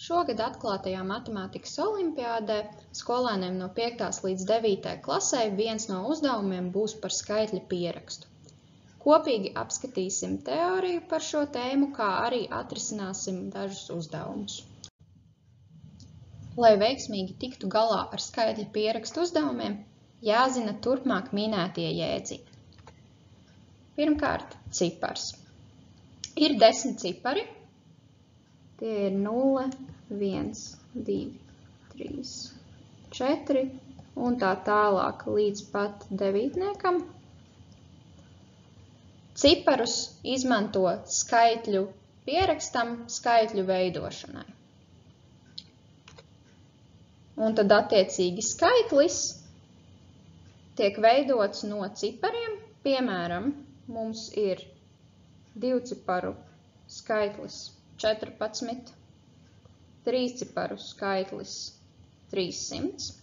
Šogad atklātajā matemātikas olimpiādē skolēniem no 5. līdz 9. klasē viens no uzdevumiem būs par skaitļa pierakstu. Kopīgi apskatīsim teoriju par šo tēmu, kā arī atrisināsim dažus uzdevumus. Lai veiksmīgi tiktu galā ar skaitļa pierakstu uzdevumiem, jāzina turpmāk minētie jēdzieni. Pirmkārt, cipars. Ir 10 cipari. Tie ir 0, 1, 2, 3, 4 un tā tālāk līdz pat 9. Ciparus izmanto skaitļu pierakstam, skaitļu veidošanai. Un tad attiecīgi skaitlis tiek veidots no cipariem. Piemēram, mums ir divciparu skaitlis 14, trīsciparu skaitlis 300.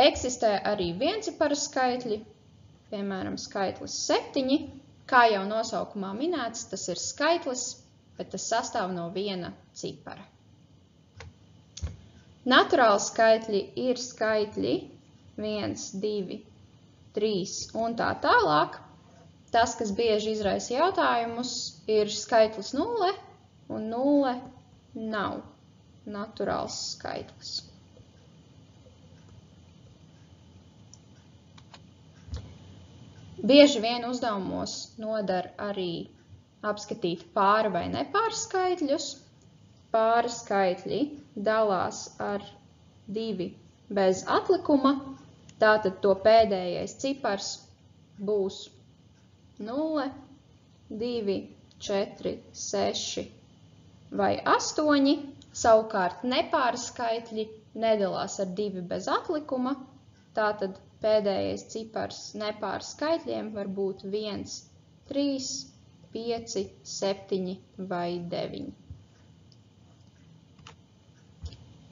Eksistē arī vienciparu skaitļi, piemēram, skaitlis 7. Kā jau nosaukumā minēts, tas ir skaitlis, bet tas sastāv no viena cipara. Naturāli skaitļi ir skaitļi 1, 2, 3 un tā tālāk. Tas, kas bieži izraisa jautājumus, ir skaitlis 0, un 0 nav naturāls skaitlis. Bieži vien uzdevumos nodar arī apskatīt pāra vai nepāra skaitļus. Pāra skaitļi dalās ar 2 bez atlikuma, tātad to pēdējais cipars būs 0, 2, 4, 6 vai 8. Savukārt nepāra skaitļi nedalās ar 2 bez atlikuma, tātad pēdējais cipars nepāra skaitļiem var būt 1, 3, 5, 7 vai 9.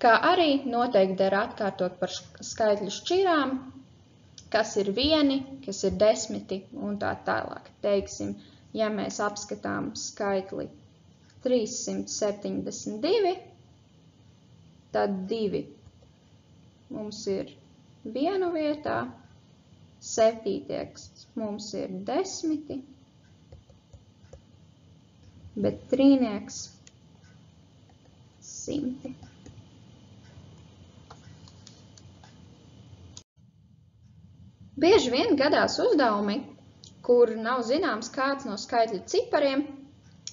Kā arī noteikti der atkārtot par skaitļu šķirām, kas ir 1, kas ir 10 un tā tālāk. Teiksim, ja mēs apskatām skaitli 372, tad 2 mums ir 1 vietā, 7. mums ir 10, bet 3 100. Bieži vien gadās uzdevumi, kur nav zināms kāds no skaitļa cipariem,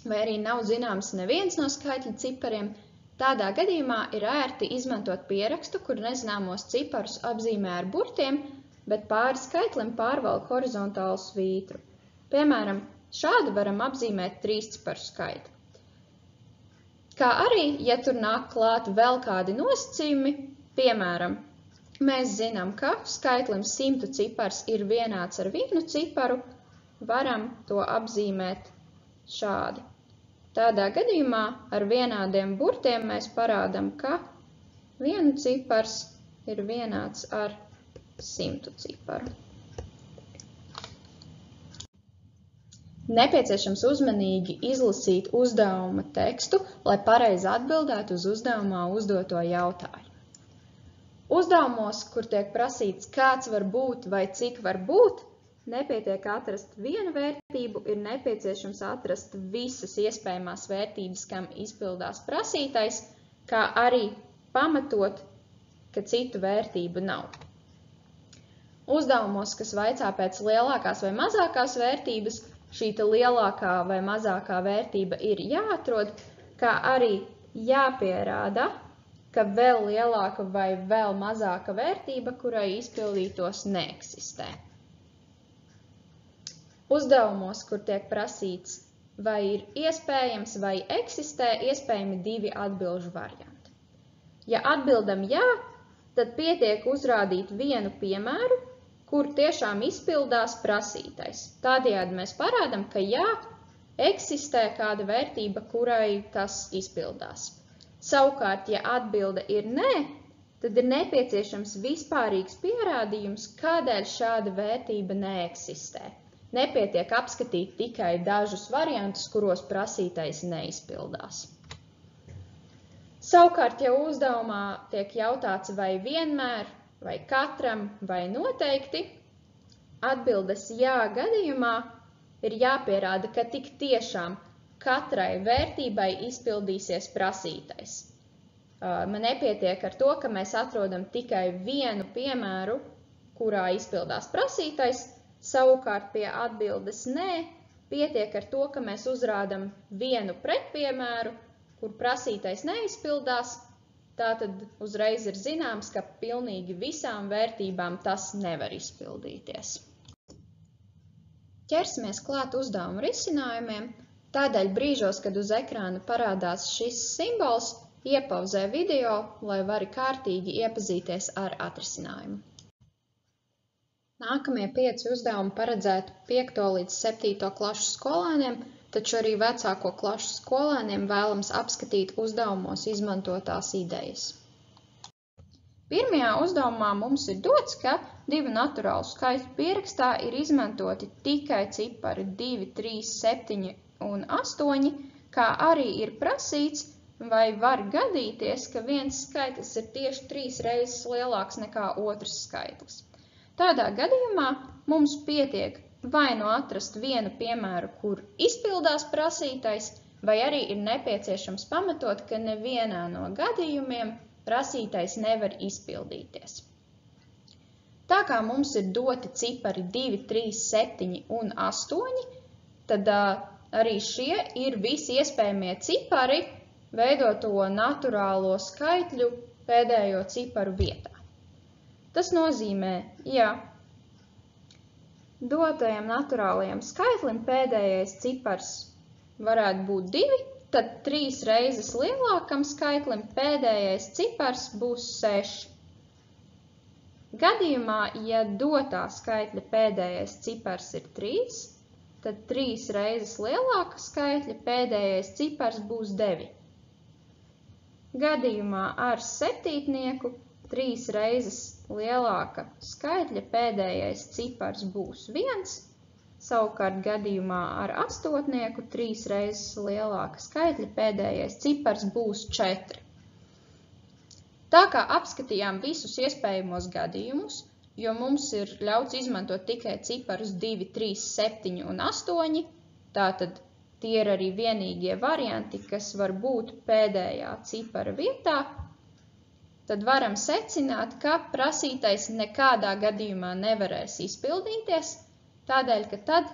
vai arī nav zināms neviens no skaitļa cipariem. Tādā gadījumā ir ērti izmantot pierakstu, kur nezināmos ciparus apzīmē ar burtiem, bet pāri skaitlim pārvalk horizontālu svītru. Piemēram, šādi varam apzīmēt trīsciparu skaitli. Kā arī, ja tur nāk klāt vēl kādi nosacījumi, piemēram, mēs zinām, ka skaitlim 100 cipars ir vienāds ar 1 ciparu, varam to apzīmēt šādi. Tādā gadījumā ar vienādiem burtiem mēs parādām, ka 1 cipars ir vienāds ar 100 ciparu. Nepieciešams uzmanīgi izlasīt uzdevuma tekstu, lai pareizi atbildētu uz uzdevumā uzdoto jautājumu. Uzdevumos, kur tiek prasīts, kāds var būt vai cik var būt, nepietiek atrast vienu vērtību, ir nepieciešams atrast visas iespējamās vērtības, kam izpildās prasītais, kā arī pamatot, ka citu vērtību nav. Uzdevumos, kas vaicā pēc lielākās vai mazākās vērtības, šī lielākā vai mazākā vērtība ir jāatrod, kā arī jāpierāda, ka vēl lielāka vai vēl mazāka vērtība, kurai izpildītos, neeksistē. Uzdevumos, kur tiek prasīts, vai ir iespējams vai eksistē, iespējami 2 atbilžu varianti. Ja atbildam jā, tad pietiek uzrādīt vienu piemēru, kur tiešām izpildās prasītais. Tādējādi mēs parādām, ka jā, eksistē kāda vērtība, kurai tas izpildās. Savukārt, ja atbilde ir nē, tad ir nepieciešams vispārīgs pierādījums, kādēļ šāda vērtība neeksistē. Nepietiek apskatīt tikai dažus variantus, kuros prasītais neizpildās. Savukārt, ja uzdevumā tiek jautāts vai vienmēr, vai katram, vai noteikti, atbildes jā gadījumā ir jāpierāda, ka tik tiešām katrai vērtībai izpildīsies prasītais. Man nepietiek ar to, ka mēs atrodam tikai vienu piemēru, kurā izpildās prasītais, savukārt pie atbildes nē, pietiek ar to, ka mēs uzrādam vienu pretpiemēru, kur prasītais neizpildās, tātad uzreiz ir zināms, ka pilnīgi visām vērtībām tas nevar izpildīties. Ķersimies klāt uzdevumu risinājumiem, tādēļ brīžos, kad uz ekrāna parādās šis simbols, iepauzē video, lai vari kārtīgi iepazīties ar atrisinājumu. Nākamie 5 uzdevumi paredzēti 5. līdz 7. klašu skolēniem, taču arī vecāko klašu skolēniem vēlams apskatīt uzdevumos izmantotās idejas. Pirmajā uzdevumā mums ir dots, ka 2 naturālu skaitļu pierakstā ir izmantoti tikai cipari 2, 3, 7 un 8, kā arī ir prasīts, vai var gadīties, ka viens skaitlis ir tieši 3 reizes lielāks nekā otrs skaitlis. Tādā gadījumā mums pietiek vai nu atrast vienu piemēru, kur izpildās prasītais, vai arī ir nepieciešams pamatot, ka nevienā no gadījumiem prasītais nevar izpildīties. Tā kā mums ir doti cipari 2, 3, 7 un 8, tad arī šie ir visi iespējamie cipari veidoto naturālo skaitļu pēdējo ciparu vietā. Tas nozīmē, ja dotajam naturālajam skaitlim pēdējais cipars varētu būt 2, tad 3 reizes lielākam skaitlim pēdējais cipars būs 6. Gadījumā, ja dotā skaitļa pēdējais cipars ir 3, tad 3 reizes lielāka skaitļa pēdējais cipars būs 9. Gadījumā ar septītnieku 3 reizes lielāka skaitļa pēdējais cipars būs 1, savukārt gadījumā ar astotnieku 3 reizes lielāka skaitļa pēdējais cipars būs 4. Tā kā apskatījām visus iespējamos gadījumus, jo mums ir ļauts izmantot tikai ciparus 2, 3, 7 un 8, tātad tie ir arī vienīgie varianti, kas var būt pēdējā cipara vietā, tad varam secināt, ka prasītais nekādā gadījumā nevarēs izpildīties, tādēļ, ka tad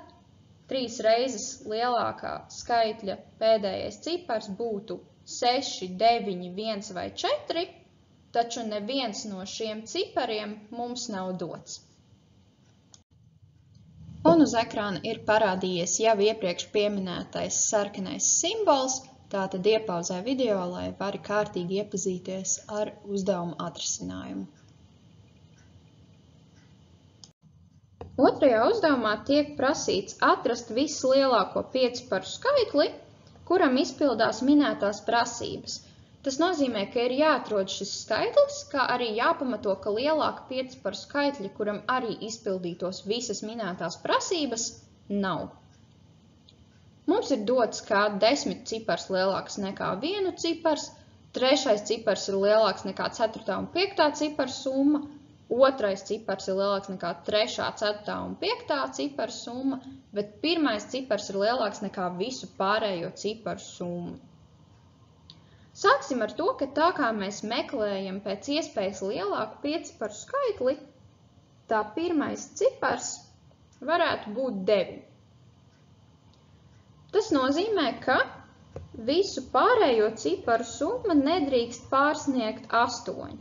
3 reizes lielākā skaitļa pēdējais cipars būtu 6, 9, 1 vai 4, taču neviens no šiem cipariem mums nav dots. Un uz ekrāna ir parādījies jau iepriekš pieminētais sarkanais simbols, tātad iepauzē video, lai vari kārtīgi iepazīties ar uzdevumu atrisinājumu. Otrajā uzdevumā tiek prasīts atrast vislielāko pieciparu skaitli, kuram izpildās minētās prasības. Tas nozīmē, ka ir jāatrod šis skaitlis, kā arī jāpamato, ka lielāka pieciparu skaitļa, kuram arī izpildītos visas minētās prasības, nav. Mums ir dots, ka 10 cipars lielāks nekā 1 cipars, 3. cipars ir lielāks nekā 4. un 5. ciparu summa, 2. cipars ir lielāks nekā 3., 4. un 5. ciparu summa, bet 1. cipars ir lielāks nekā visu pārējo ciparu summu. Sāksim ar to, ka tā kā mēs meklējam pēc iespējas lielāku pieciparu skaitli, tā 1. cipars varētu būt 9. Tas nozīmē, ka visu pārējo ciparu summa nedrīkst pārsniegt 8.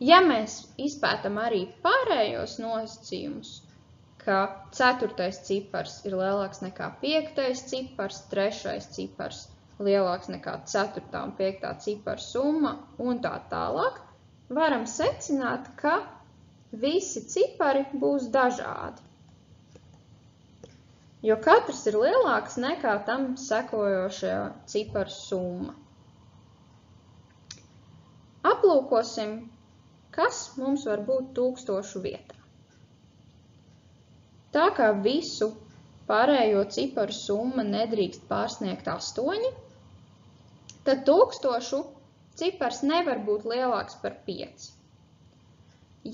Ja mēs izpētam arī pārējos nosacījumus, ka 4. cipars ir lielāks nekā 5. cipars, 3. cipars lielāks nekā 4. un 5. ciparu summa un tā tālāk, varam secināt, ka visi cipari būs dažādi, jo katrs ir lielāks nekā tam sekojošajā ciparu summa. Aplūkosim, kas mums var būt 1000 vietā. Tā kā visu pārējo ciparu summa nedrīkst pārsniegt 8, tad 1000 cipars nevar būt lielāks par 5.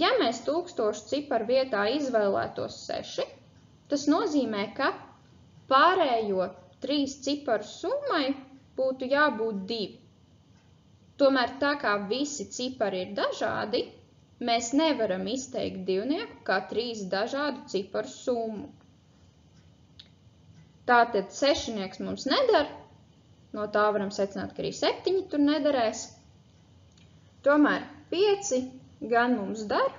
Ja mēs 1000 ciparu vietā izvēlētos 6, tas nozīmē, ka pārējo 3 ciparu summai būtu jābūt 2. Tomēr tā kā visi cipari ir dažādi, mēs nevaram izteikt divnieku kā 3 dažādu ciparu summu. Tātad sešnieks mums nedara, no tā varam secināt, ka arī 7 tur nederēs. Tomēr 5 gan mums dar,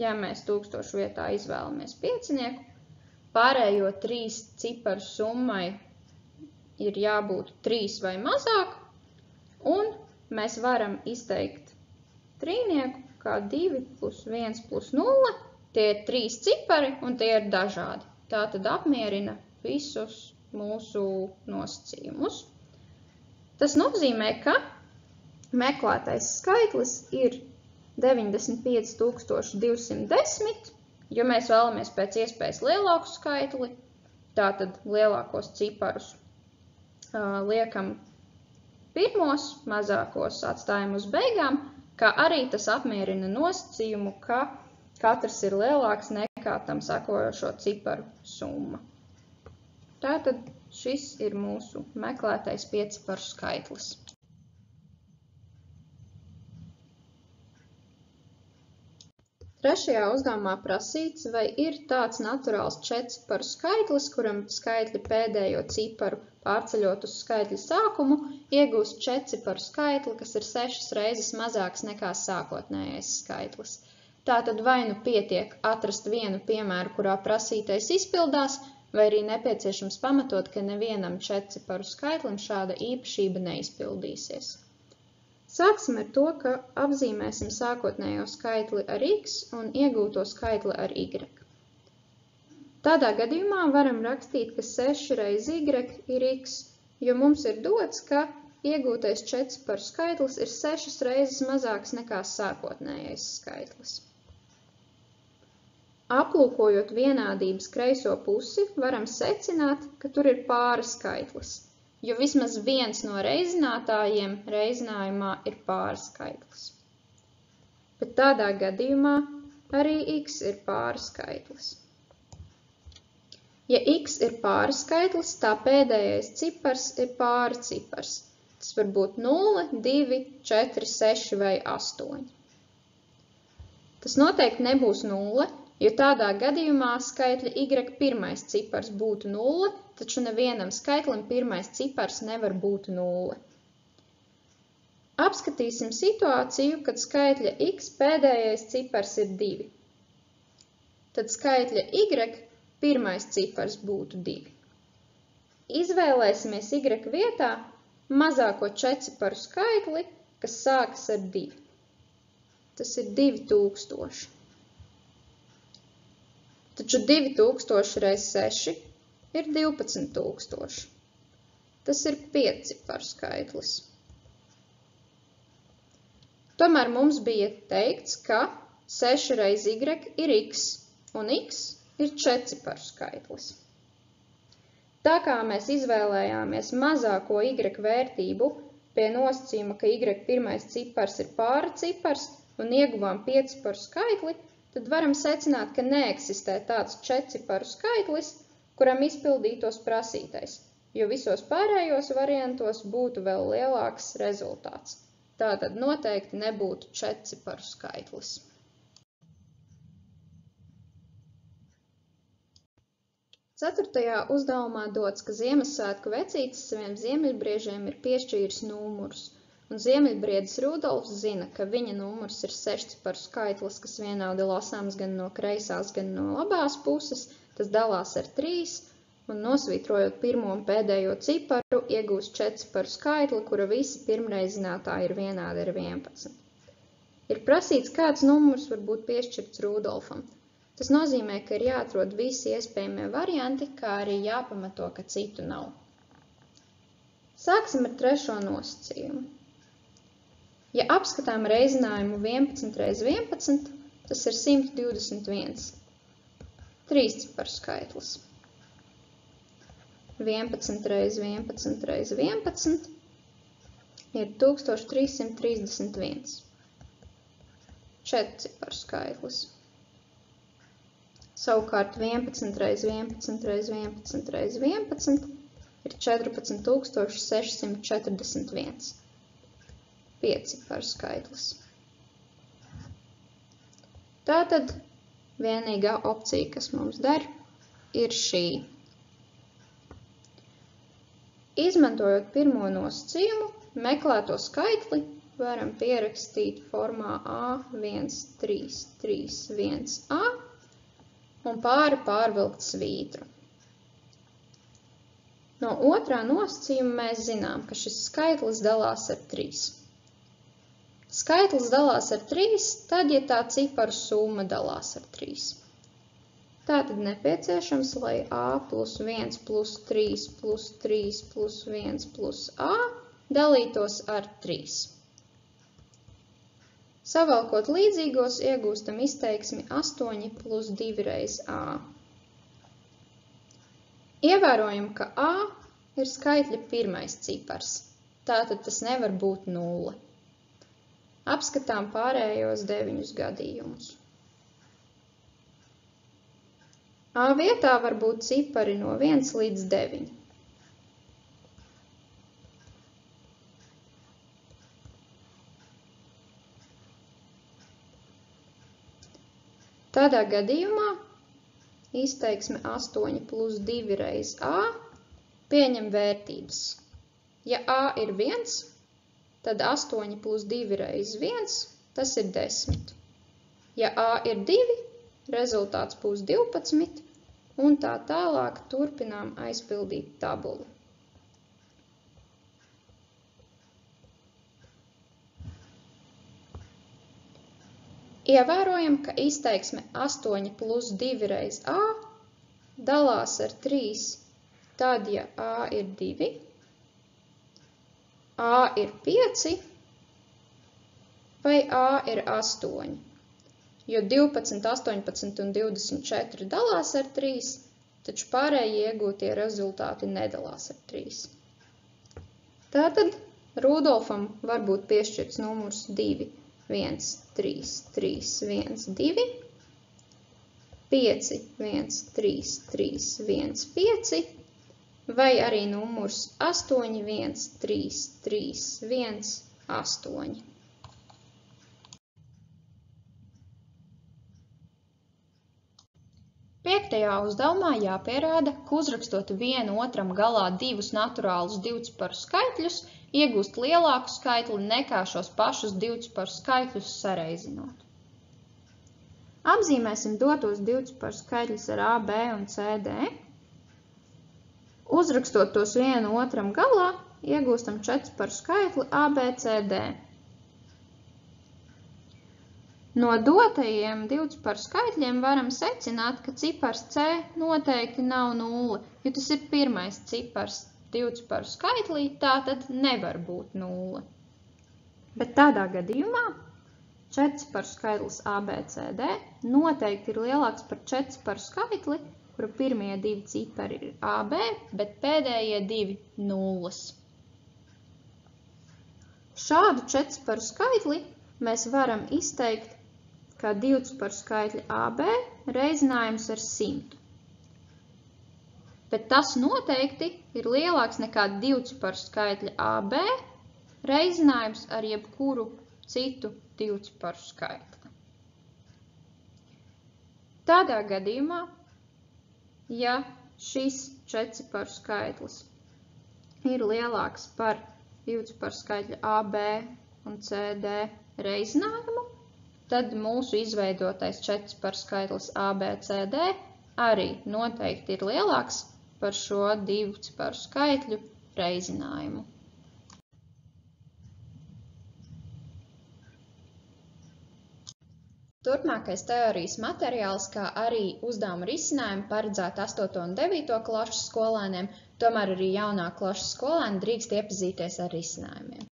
ja mēs 1000 vietā izvēlamies piecinieku. Pārējo 3 ciparu summai ir jābūt 3 vai mazāk, un mēs varam izteikt trīnieku kā 2 plus 1 plus 0. Tie ir 3 cipari, un tie ir dažādi. Tā tad apmierina visus mūsu nosacījumus. Tas nozīmē, ka meklētais skaitlis ir 95210, jo mēs vēlamies pēc iespējas lielāku skaitli, tātad lielākos ciparus liekam pirmos, mazākos atstājam uz beigām, kā arī tas apmierina nosacījumu, ka katrs ir lielāks nekā tam sekojošo ciparu summa. Tātad šis ir mūsu meklētais pieciparu skaitlis. Trešajā uzdevumā prasīts, vai ir tāds naturāls četrciparu skaitlis, kuram skaitļi pēdējo ciparu pārceļot uz skaitļa sākumu, iegūst četrciparu skaitli, kas ir 6 reizes mazāks nekā sākotnējais skaitlis. Tātad vai nu pietiek atrast vienu piemēru, kurā prasītais izpildās, vai arī nepieciešams pamatot, ka nevienam četrciparu skaitlim šāda īpašība neizpildīsies. Sāksim ar to, ka apzīmēsim sākotnējo skaitli ar x un iegūto skaitli ar y. Tādā gadījumā varam rakstīt, ka 6 reiz y ir x, jo mums ir dots, ka iegūtais četrciparu skaitlis ir 6 reizes mazāks nekā sākotnējais skaitlis. Aplūkojot vienādības kreiso pusi, varam secināt, ka tur ir pārskaitlis, jo vismaz viens no reizinātājiem reizinājumā ir pārskaitlis. Bet tādā gadījumā arī x ir pārskaitlis. Ja x ir pārskaitlis, tā pēdējais cipars ir pārcipars. Tas var būt 0, 2, 4, 6 vai 8. Tas noteikti nebūs 0, jo tādā gadījumā skaitļa y pirmais cipars būtu 0, taču nevienam skaitlim pirmais cipars nevar būt 0. Apskatīsim situāciju, kad skaitļa x pēdējais cipars ir 2. Tad skaitļa y pirmais cipars būtu 2. Izvēlēsimies y vietā mazāko četrciparu skaitli, kas sākas ar 2. Tas ir 2000. Taču 2000 reiz 6 ir 12000. Tas ir 5-ciparu skaitlis. Tomēr mums bija teikts, ka 6 reiz y ir x, un x ir 4-ciparu skaitlis. Tā kā mēs izvēlējāmies mazāko y vērtību pie nosacījuma, ka y pirmais cipars ir pārcipars un ieguvām 5-ciparu skaitli, tad varam secināt, ka neeksistē tāds 4-ciparu skaitlis, kuram izpildītos prasītais, jo visos pārējos variantos būtu vēl lielāks rezultāts. Tātad noteikti nebūtu 4-ciparu skaitlis. Ceturtajā uzdevumā dots, ka Ziemassvētku vecītis saviem ziemeļbriežiem ir piešķīris numurus, un ziemeļbriedis Rudolfs zina, ka viņa numurs ir 6-ciparu skaitlis, kas vienādi lasāms gan no kreisās, gan no labās puses, tas dalās ar 3, un nosvītrojot pirmo un pēdējo ciparu, iegūst 4-ciparu skaitli, kura visi pirmreizinātāji ir vienādi ar 11. Ir prasīts, kāds numurs var būt piešķirts Rudolfam. Tas nozīmē, ka ir jāatrod visi iespējamie varianti, kā arī jāpamato, ka citu nav. Sāksim ar trešo nosacījumu. Ja apskatām reizinājumu 11 reiz 11, tas ir 121. 3-ciparu skaitlis. 11 reiz 11 reiz 11, ir 1331. 4 ciparu skaitlis. Savukārt 11 reiz 11 reiz 11 reiz 11 ir 14641. 5 ciparu skaitlis. Tātad vienīgā opcija, kas mums der, ir šī. Izmantojot pirmo nosacījumu, meklēto skaitli varam pierakstīt formā A1331A un pārvilkt svītru. No otrā nosacījuma mēs zinām, ka šis skaitlis dalās ar 3. Skaitlis dalās ar 3, tad, ja tā ciparu summa dalās ar 3. Tātad nepieciešams, lai A plus 1 plus 3 plus 3 plus 1 plus A dalītos ar 3. Savalkot līdzīgos, iegūstam izteiksmi 8 plus 2 reiz A. Ievērojam, ka A ir skaitļa pirmais cipars, tātad tas nevar būt 0. Apskatām pārējos 9 gadījumus. A vietā var būt cipari no 1 līdz 9. Tādā gadījumā izteiksme 8 plus 2 reiz A pieņem vērtības. Ja A ir 1, tad 8 plus 2 reiz 1, tas ir 10. Ja A ir 2, rezultāts būs 12, un tā tālāk turpinām aizpildīt tabulu. Ievērojam, ka izteiksme 8 plus 2 reiz A dalās ar 3, tad, ja A ir 2, A ir 5 vai A ir 8. Jo 12, 18 un 24 dalās ar 3, taču pārējie iegūtie rezultāti nedalās ar 3. Tātad Rudolfam var būt piešķirts numurs 2, 1, 3, 3, 1, 2, 5, 1, 3, 3, 1, 5, vai arī numurs 8, 1, 3, 3, 1, 8. Piektajā uzdevumā jāpierāda, ka uzrakstot vienu otram galā divus naturālus divciparu skaitļus, iegūst lielāku skaitli nekā šos pašus divciparu skaitļus sareizinot. Apzīmēsim dotos divciparu skaitļus ar A, B un C, D. Uzrakstot tos vienu otram galā, iegūstam četrciparu skaitli A, B, C, D. No dotajiem divciparu skaitļiem varam secināt, ka cipars C noteikti nav 0, jo tas ir pirmais cipars divciparu skaitlī, tātad nevar būt 0. Bet tādā gadījumā četrciparu skaitlis A, B, C, D noteikti ir lielāks par četrciparu skaitli, kura pirmie divi cipari ir A, B, bet pēdējie divi nulles. Šādu četrciparu skaitli mēs varam izteikt kā divciparu skaitļi AB reizinājums ar 100. Bet tas noteikti ir lielāks nekā divciparu skaitļi AB reizinājums ar jebkuru citu divciparu skaitli. Tādā gadījumā, ja šis četrciparu skaitlis ir lielāks par divciparu skaitļu AB un CD reizinājumu, tad mūsu izveidotais četrciparu skaitlis ABCD arī noteikti ir lielāks par šo divciparu skaitļu reizinājumu. Turpmākais teorijas materiāls, kā arī uzdevuma risinājumi paredzēti 8. un 9. klašu skolēniem, tomēr arī jaunā klašu skolēni drīkst iepazīties ar risinājumiem.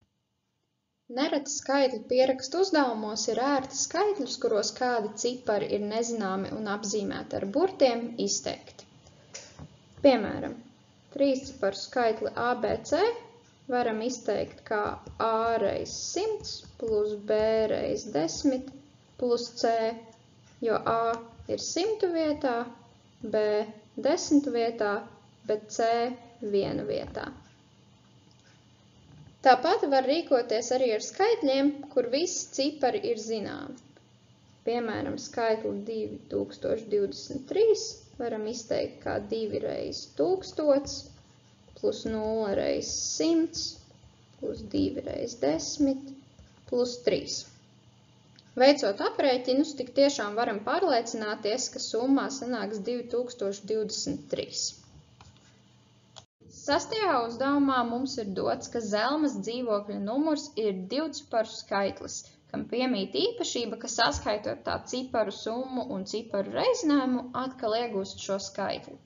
Nereti skaitļu pierakstu uzdevumos ir ērti skaitļus, kuros kādi cipari ir nezināmi un apzīmēti ar burtiem, izteikti. Piemēram, trīsciparu skaitli ABC varam izteikt kā A reiz 100 plus B reiz 10 plus C, jo A ir 100 vietā, B 10 vietā, bet C 1 vietā. Tāpat var rīkoties arī ar skaitļiem, kur visi cipari ir zināmi. Piemēram, skaitli 2023 varam izteikt kā 2 reiz 1000 plus 0 reiz 100 plus 2 reiz 10 plus 3. Veicot aprēķinus, tik tiešām varam pārliecināties, ka summā sanāks 2023. Sastajā uzdevumā mums ir dots, ka Zelmas dzīvokļa numurs ir divciparu skaitlis, kam piemīt īpašība, ka saskaitot tā ciparu summu un ciparu reizinājumu, atkal iegūst šo skaitli.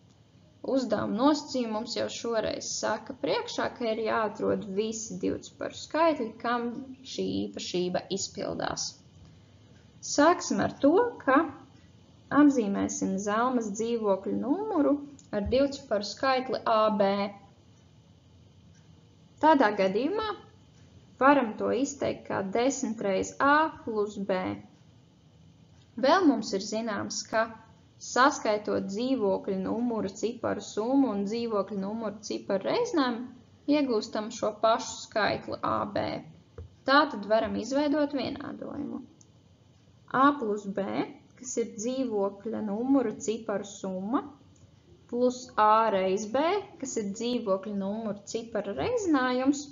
Uzdevuma nosacījumi mums jau šoreiz saka priekšā, ka ir jāatrod visi divciparu skaitļi, kam šī īpašība izpildās. Sāksim ar to, ka apzīmēsim Zelmas dzīvokļa numuru ar divciparu skaitli AB. Tādā gadījumā varam to izteikt kā 10 reiz A plus B. Vēl mums ir zināms, ka saskaitot dzīvokļa numura ciparu summu un dzīvokļa numura ciparu reizinājumu, iegūstam šo pašu skaitli AB. Tātad varam izveidot vienādojumu. A plus B, kas ir dzīvokļa numura ciparu summa, plus A reiz B, kas ir dzīvokļa numura cipara reizinājums,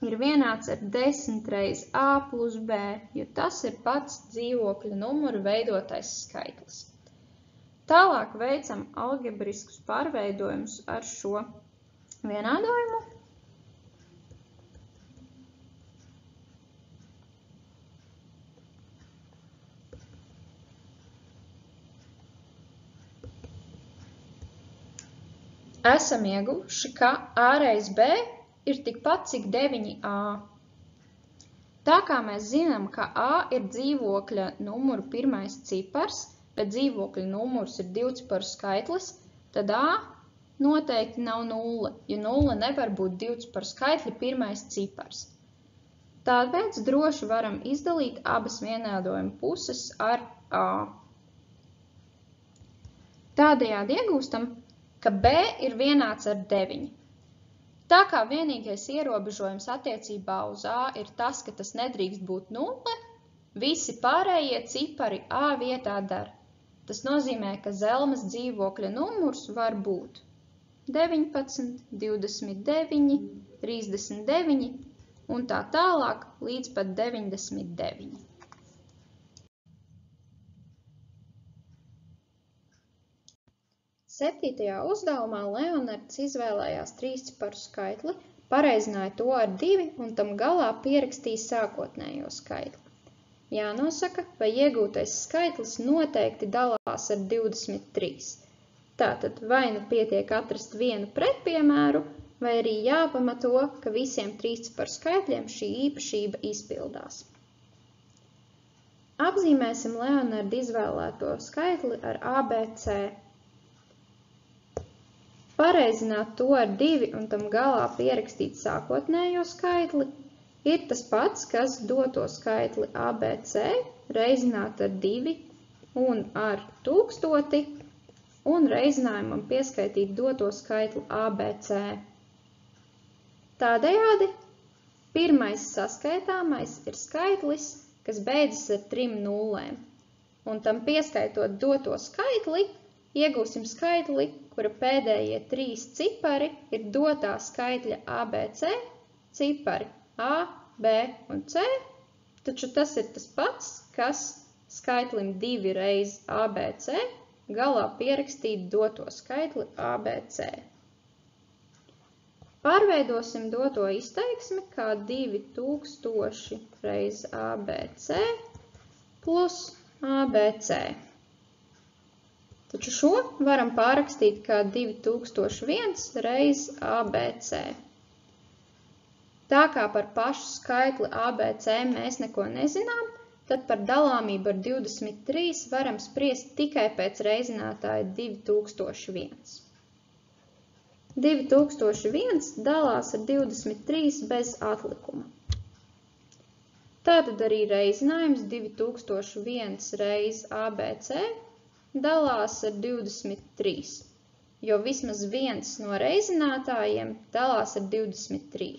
ir vienāds ar 10 reiz A plus B, jo tas ir pats dzīvokļa numura veidotais skaitlis. Tālāk veicam algebriskus pārveidojumus ar šo vienādojumu. Esam ieguvuši, ka A reiz B ir tikpat cik 9A. Tā kā mēs zinām, ka A ir dzīvokļa numuru pirmais cipars, bet dzīvokļa numurs ir divciparu skaitlis, tad A noteikti nav 0, jo 0 nevar būt divciparu skaitļa pirmais cipars. Tāpēc droši varam izdalīt abas vienādojuma puses ar A. Tādējādi iegūstam, ka B ir vienāds ar 9. Tā kā vienīgais ierobežojums attiecībā uz A ir tas, ka tas nedrīkst būt 0, visi pārējie cipari A vietā der. Tas nozīmē, ka Zelmas dzīvokļa numurs var būt 19, 29, 39 un tā tālāk līdz pat 99. Septītajā uzdevumā Leonards izvēlējās trīsciparu skaitli, pareizināja to ar 2 un tam galā pierakstīja sākotnējo skaitli. Jānosaka, vai iegūtais skaitlis noteikti dalās ar 23. Tātad vai nu pietiek atrast vienu pretpiemēru, vai arī jāpamato, ka visiem trīsciparu skaitļiem šī īpašība izpildās. Apzīmēsim Leonarda izvēlēto skaitli ar ABC. Pareizināt to ar 2 un tam galā pierakstīt sākotnējo skaitli ir tas pats, kas doto skaitli ABC reizināt ar 2 un ar 1000 un reizinājumam pieskaitīt doto skaitli ABC. Tādējādi pirmais saskaitāmais ir skaitlis, kas beidzas ar 3 nullēm, un tam pieskaitot doto skaitli, iegūsim skaitli, kura pēdējie 3 cipari ir dotā skaitļa ABC, cipari A, B un C, taču tas ir tas pats, kas skaitlim 2 reiz ABC galā pierakstīt doto skaitli ABC. Pārveidosim doto izteiksmi kā 2000 reiz ABC plus ABC. Taču šo varam pārrakstīt kā 2001 reiz ABC. Tā kā par pašu skaitli ABC mēs neko nezinām, tad par dalāmību ar 23 varam spriest tikai pēc reizinātāja 2001. 2001 dalās ar 23 bez atlikuma. Tātad arī reizinājums 2001 reiz ABC dalās ar 23, jo vismaz viens no reizinātājiem dalās ar 23.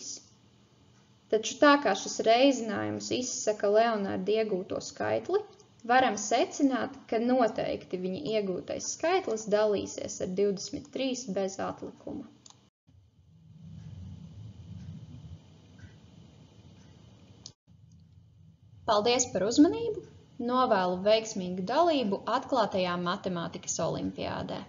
Taču tā kā šis reizinājums izsaka Leonarda iegūto skaitli, varam secināt, ka noteikti viņa iegūtais skaitlis dalīsies ar 23 bez atlikuma. Paldies par uzmanību! Novēlu veiksmīgu dalību atklātajā matemātikas olimpiādē!